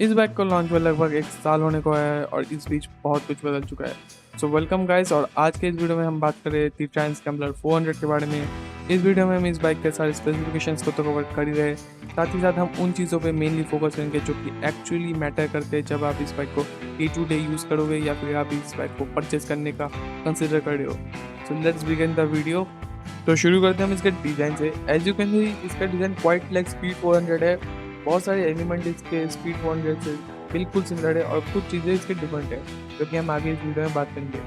इस बाइक को लॉन्च हुए लगभग 1 साल होने को है और इस बीच बहुत कुछ बदल चुका है। सो वेलकम गाइस, और आज के इस वीडियो में हम बात कर रहे थे ट्रांस स्क्रैम्बलर 400 के बारे में। इस वीडियो में हम इस बाइक के सारे स्पेसिफिकेशंस को तो कवर कर ही रहे, साथ ही साथ हम उन चीज़ों पे मेनली फोकस करेंगे जो कि एक्चुअली मैटर करते हैं जब आप इस बाइक को डे टू डे यूज़ करोगे या फिर आप इस बाइक को परचेज करने का कंसिडर कर रहे हो। So let's begin the video. तो शुरू करते हैं हम इसके डिज़ाइन से। एज यू कैन सी इसका डिज़ाइन क्वाइट लाइक स्पीड 400 है। बहुत सारे एलिमेंट इसके स्पीड 400 से बिल्कुल सिमिलर है और कुछ चीज़ें इसके डिफरेंट है जो कि हम आगे इस वीडियो में बात करेंगे।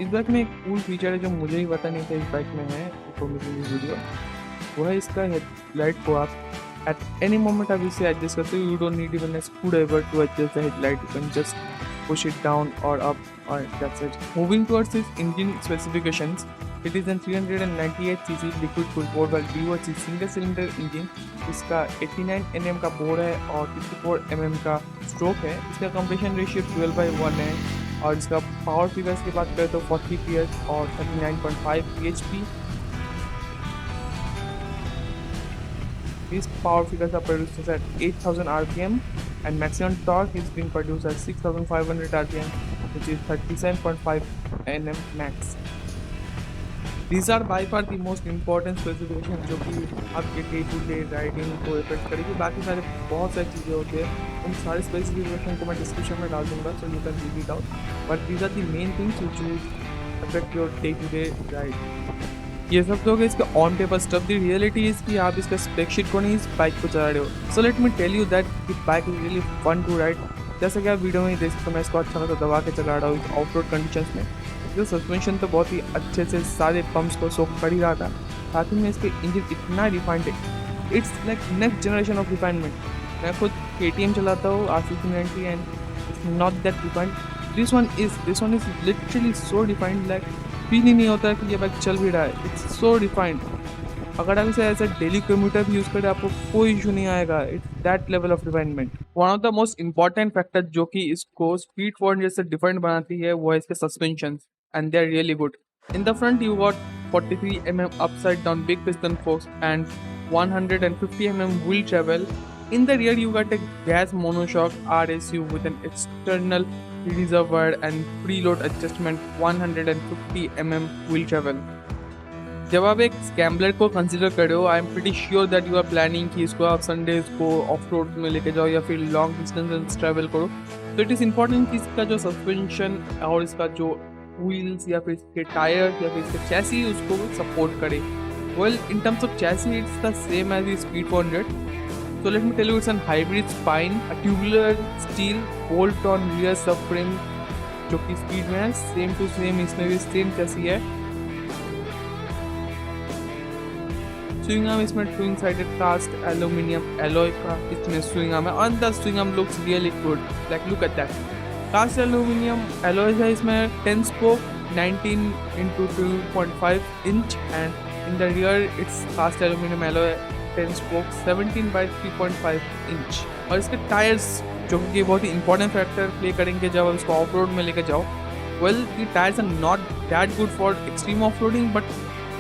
इस बाइक में एक कूल फीचर है जो मुझे ही पता नहीं था इस बाइक में है, तो मुझे ये वीडियो वो है इसका हेडलाइट को आप एट एनी मोमेंट आप इसे एडजस्ट करते हो। You don't need even a screwdriver to adjust the headlight, you can just push it down or up, or that's it. Moving towards its engine specifications, it is a 398cc liquid cooled 4x single cylinder engine। इसका 89 Nm का bore है और 54 mm का stroke है। इसका compression ratio 12/1 है और इसका पावर फिगर्स की बात करें तो 40 PS और 39.5 bhp। These power figures are produced at 8000 rpm and maximum torque is being produced at 6500 rpm, which is 37.5 Nm max। These are by far the most important specifications जो कि आपके day to day riding को effect करेगी। बाकी सारे बहुत सारी चीज़ें होती है, उन सारे स्पेसिफिकेशन को मैं डिस्क्रिप्शन में डाल दूंगा, so you can read it out. But these are the main things which will affect your day to day ride. ये सब तो हो गया इसका on paper stuff. The reality is कि आप इसका स्पेक शीट को नहीं, इस बाइक को चला रहे हो। So let me tell you that this bike is really fun to ride. जैसे कि आप वीडियो में ही देख सकते हो, मैं इसको अच्छा खासा दबा के चला रहा हूँ ऑफ रोड कंडीशंस में। जो सस्पेंशन तो बहुत ही अच्छे से सारे पंप्स को सोख कर ही रहा था, साथ ही में इसके इंजन इतना रिफाइंड है, it's like next generation of refinement. मैं खुद KTM चलाता हूँ R690 and it's not that refined. This one is literally so refined, like feel ही नहीं होता है कि ये बाइक चल भी रहा है। It's so refined. अगर आप इसे एज ए डेली कम्यूटर भी यूज करें आपको कोई इशू नहीं आएगा। It's that level of refinement. One of the most important factor जो कि इसको स्पीड 400 से डिफरेंट बनाती है वो है इसके suspension, and they are really good. In the front you got 43 mm upside down big piston forks and 150 mm wheel travel। In the rear you got a gas monoshock RSU with an external reservoir and preload adjustment 150 mm wheel travel। जब आप एक scrambler को consider कर रहे हो, I am pretty sure that you are planning कि इसको आप संडेज को ऑफ रोड में लेके जाओ या फिर लॉन्ग डिस्टेंस ट्रैवल करो। तो इट इज़ इम्पॉर्टेंट कि इसका जो सस्पेंशन और इसका जो व्हील्स या फिर इसके टायर या फिर इसके चैसी उसको सपोर्ट करे। Well, in terms of chassis it's the same as the speed 400। So let me tell you, it's an hybrid spine, a tubular steel bolt-on rear subframe जो कि स्पीड में है, सेम टू सेम इसमें भी same chassis है। Swing arm इसमें twin sided cast aluminium alloy का इसमें स्विंग आर्म है, और the swing arm looks really good, like look at that. Cast aluminium alloy है इसमें 10 spoke 19x2.5 inch and in the rear it's cast aluminium alloy 10 spoke 17/3.5 inch. और इसके tyres जो कि बहुत ही इंपॉर्टेंट फैक्टर प्ले करेंगे जब आप इसको ऑफ रोड में लेकर जाओ। Well, the tyres are not that good for extreme off roading but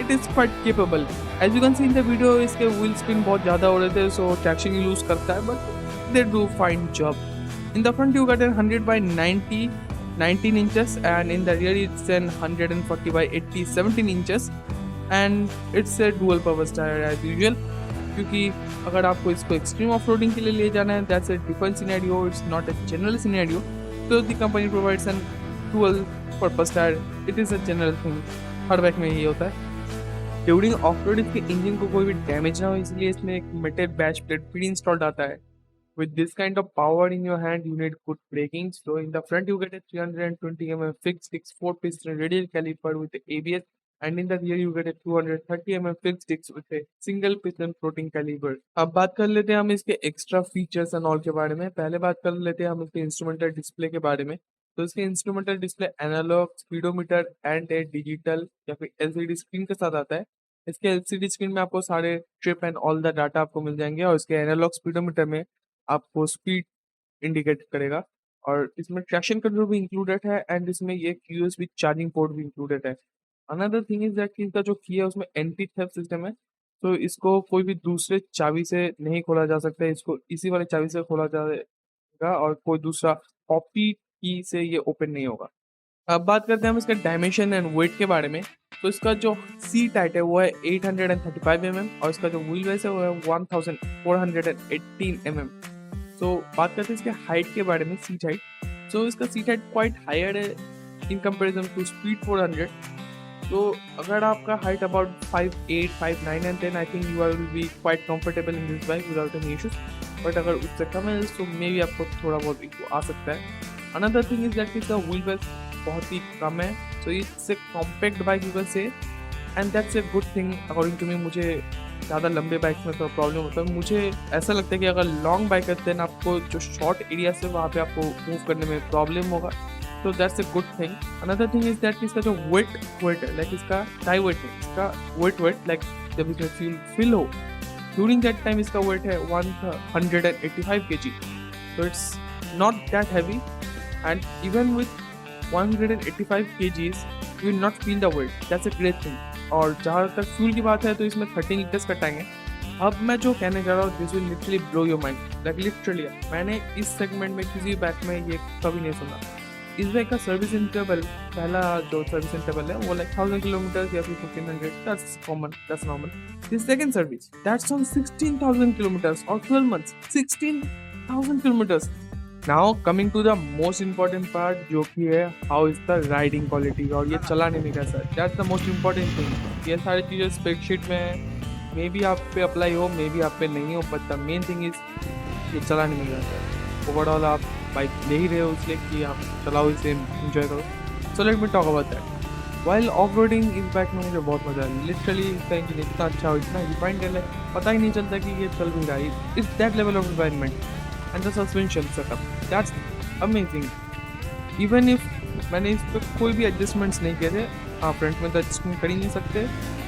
it is quite capable. As you can see in the video इसके व्हील स्पिन बहुत ज़्यादा हो रहे थे, सो ट्रैक्शन लूज करता है, but they do fine job. In the front you got 100/90 19 inches and in the rear it's an 140/80 17 inches and it's a dual purpose tire as usual। क्योंकि अगर आपको इसको एक्सट्रीम ऑफ रोडिंग के लिए ले जाना है, that's a different scenario, it's not a general scenario. तो the company provides an dual purpose tyre, it is a general thing, हर बाइक में यही होता है। ड्यूरिंग ऑफ रोड इसके इंजन को कोई भी डैमेज ना हो इसलिए इसमें एक metal bash plate pre installed आता है। With this kind of power in your hand, you need good braking। So in the front, you get a 320 mm fixed disc 4-piston radial caliper with ABS, and in the rear, you get a 230 mm fixed disc with a single piston floating caliper। अब बात कर लेते हैं हम इसके extra features and all के बारे में। पहले बात कर लेते हैं हम इसके इंस्ट्रूमेंटल डिस्प्ले के बारे में। तो इसके instrumental display analog, speedometer and a digital या फिर LCD स्क्रीन के साथ आता है। इसके LCD स्क्रीन में आपको सारे trip and all the data आपको मिल जाएंगे, और इसके एनालॉग स्पीडोमीटर में आपको स्पीड इंडिकेट करेगा, और इसमें ट्रैक्शन कंट्रोल भी इंक्लूडेड है एंड इसमें ये USB चार्जिंग पोर्ट भी इंक्लूडेड है। अनदर थिंग इज दैट कि इसका जो की है उसमें एंटी थेफ्ट सिस्टम है, तो इसको कोई भी दूसरे चाबी से नहीं खोला जा सकता है, इसको इसी वाले चाबी से खोला जाएगा। होगा और कोई दूसरा कॉपी की से ये ओपन नहीं होगा। अब बात करते हैं हम इसके डायमेंशन एंड वेट के बारे में। तो इसका जो सीट हाइट है वो है 835 और इसका जो व्हील बेस है वो है 1418 सो बात करते हैं इसके हाइट के बारे में, सीट हाइट। सो इसका सीट हाइट क्वाइट हायर है इन कंपेरिजन टू स्पीड 400। तो अगर आपका height about 5'8", 5'9" and 10, I think you are will be quite comfortable in this bike without any issues. But अगर उससे कम है तो मे भी आपको थोड़ा बहुत इशू आ सकता है। अनदर थिंग इज दैट इसका व्हील बेस बहुत ही कम है, so it's a compact bike you can say, and that's a good thing according to me. मुझे ज़्यादा लंबे बाइक्स में तो प्रॉब्लम होता है, मुझे ऐसा लगता है कि अगर लॉन्ग बाइक है देन आपको जो शॉर्ट एरिया से वहाँ पे आपको मूव करने में प्रॉब्लम होगा, तो that's a good thing. Another thing is that इसका जो वेट है, लाइक इसका टाई वेट है, इसका वेट लाइक जब इसमें फ्यूल फिल हो ड्यूरिंग दैट टाइम इसका वेट है 185 kg, so it's not that heavy, and even with 185 kgs you will not feel the weight. That's a great thing. और जहाँ तक फ्यूल की बात है तो इसमें 13 लीटर्स का टैंक है। अब मैं जो कहने जा रहा हूँ this will literally blow your mind, like literally मैंने इस सेगमेंट में किसी बाइक में ये कभी नहीं सुना। इस बाइक का सर्विस इंटरवल, पहला जो सर्विस इंटरवल है वो लाइक 1000 किलोमीटर या फिर 1500, that's common, that's normal. This second service that's on 16,000 kilometres और 12 months, 16,000 kilometres. Now coming to the most important part जो कि है how is the riding quality, और ये चलाने में कैसा है, that's the most important thing. ये सारी चीज़ें स्प्रेडशीट में मे बी आप पे अप्लाई हो, मे बी आप पे नहीं हो, but the main thing is ये चलाने में कैसा है। ओवरऑल आप बाइक ले ही रहे हो इसलिए कि आप चलाओ, इसे इंजॉय करो। सो let me talk about that. While off roading इस बाइक में मुझे बहुत मजा है, लिटरली इसका इंजन इतना अच्छा हो, इतना रिफाइंड है, पता ही नहीं चलता कि ये चल भी रहा है। It's that level of refinement and the suspension setup, that's amazing. Even if मैंने इस पर कोई भी एडजस्टमेंट्स नहीं किए थे, हाँ फ्रंट में तो एडजस्टमेंट कर ही नहीं सकते,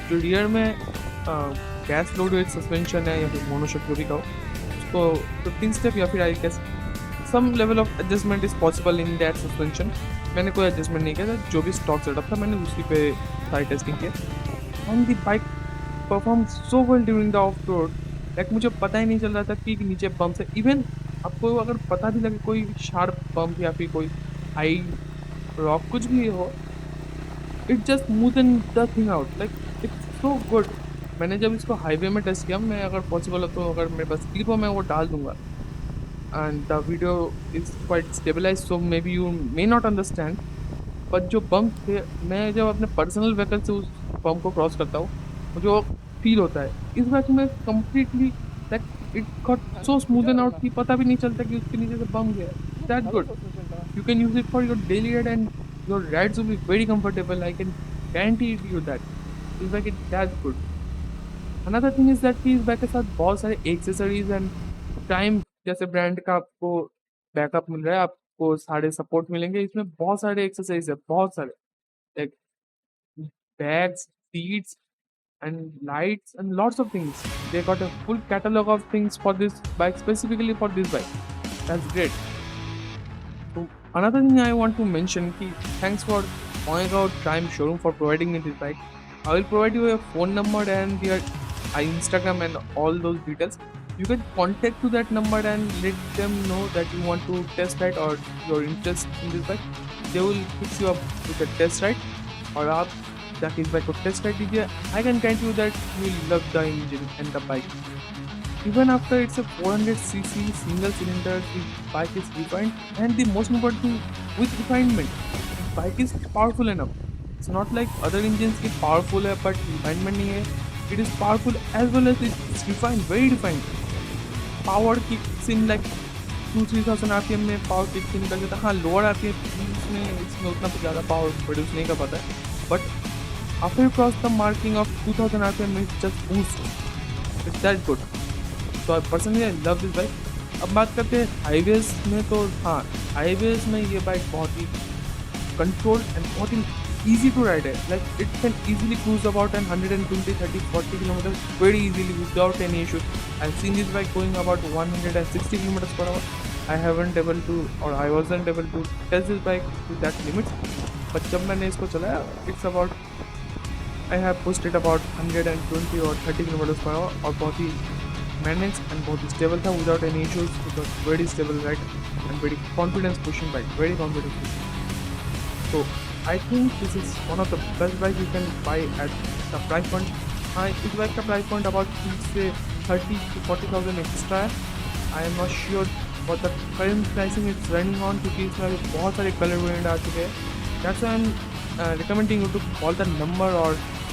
जो रियर में गैस लोड वेट सस्पेंशन है या फिर मोनोशॉक जो भी कहो उसको 15 स्टेप या फिर I guess some level of adjustment is possible in that suspension. मैंने कोई एडजस्टमेंट नहीं किया था, जो भी स्टॉक सेटअप था मैंने उसी पे सारी टेस्टिंग किया and the bike perform so well during the of road. Like मुझे पता ही नहीं चल रहा था कि नीचे बम्प है। इवन आपको अगर पता भी लगे कोई शार्प बम्प या फिर कोई हाई रॉक कुछ भी हो, it just smoothen the thing out, like it's so good. मैंने जब इसको हाईवे में टेस्ट किया, मैं अगर पॉसिबल हो तो अगर मेरे पास क्लिप हो मैं वो डाल दूंगा, and the video is quite stabilize, so maybe you may not understand. But जो बम्प थे, मैं जब अपने पर्सनल व्हीकल से उस बम्प को क्रॉस करता हूँ मुझे वो फील होता है। इस बाइक में completely like it got so smoothen out कि पता भी नहीं चलता कि उसके नीचे से बम्प गया है। That good, you can use it for your daily ride and your rides will be very comfortable, I can guarantee you that. इस bike it that good. Another thing is that कि इस bike के साथ बहुत सारे accessories and time जैसे brand का आपको बैकअप मिल रहा है, आपको सारे सपोर्ट मिलेंगे। इसमें बहुत सारे एक्सरसाइज है, बहुत सारे, like bags, seats and lights and lots of things. They got a full catalog of things for this bike, specifically for this bike. That's great. So another thing I want to mention ki thanks for going out Prime Showroom for providing me this bike. I will provide you a phone number and your Instagram and all those details. You can contact to that number and let them know that you want to test ride or your interest in this bike. They will fix you up with a test ride, और आप जाके इस bike को test ride दीजिए। आई can guarantee you that you love the engine and the bike. Even after it's a 400cc single cylinder, the bike is refined, and the most important thing with refinement, bike is powerful enough. It's not like other engines की powerful है but refinement नहीं है। It is powerful as well as it's refined, very refined. Power kicks in like 2-3,000 RPM में power kicks in कर देता है। हाँ lower RPM इसमें उतना तो ज़्यादा पावर प्रोड्यूस नहीं कर पाता है, but after you cross the marking of 2000 RPM, it just boosts. It's that good. So personally I love this bike. अब बात करते हैं हाईवेज में, तो हाँ हाईवेज में ये बाइक बहुत ही कंट्रोल एंड बहुत ही easy to ride है। Like it can easily cruise about 120, 30, 40 kilometers very easily without any issue. I've seen this bike going about 160 kilometers per hour. I wasn't able to test this bike to that limit. But जब मैंने इसको चलाया, it's about I have pushed it about 120 or 30 kilometers per hour और बहुत ही manage and बहुत stable था without any issues. It was very stable ride and very confidence pushing bike, very confidence pushing. So I think this is one of the best bikes you can buy at the price point. It's like the price point about say 30 to 40,000 extra. I am not sure what the current pricing it's running on क्योंकि इसमें अभी बहुत सारे colour variant आ चुके हैं. That's why I'm recommending you to call the number or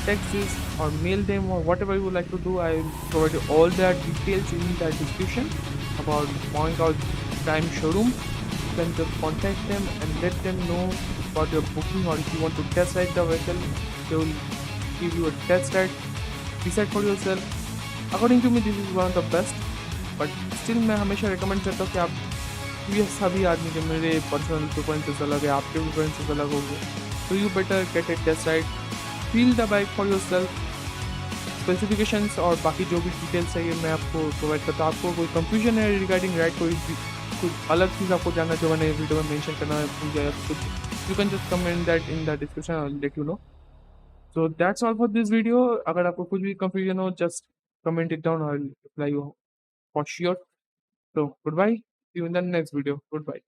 text this or mail them or whatever you would like to do. I will provide you all the details in the description about Moinkow Prime Showroom. You can just contact them and let them know about your booking, or if you want to test ride the vehicle, they will give you a test ride. Decide for yourself. According to me, this is one of the best. But still मैं हमेशा recommend करता हूँ कि आप ये सभी आदमी के मेरे पर्सनल प्रेफरेंसेस अलग है, आपके प्रेफरेंसेस अलग होंगे, तो you better get it taste ride, feel the bike for your self. Specifications और बाकी जो भी डिटेल्स है ये मैं आपको प्रोवाइड करता हूँ. आपको कोई कंफ्यूजन है रिगार्डिंग राइड, कोई भी कुछ अलग चीज़ आपको जानना जो मैंने वीडियो में मेंशन करना है भूल गया कुछ, you can just comment that in the description और let you know. So that's all for this video. अगर आपको कुछ भी कंफ्यूजन हो जस्ट कमेंट इट डाउन और reply you for sure. So goodbye. See you in the next video. Goodbye.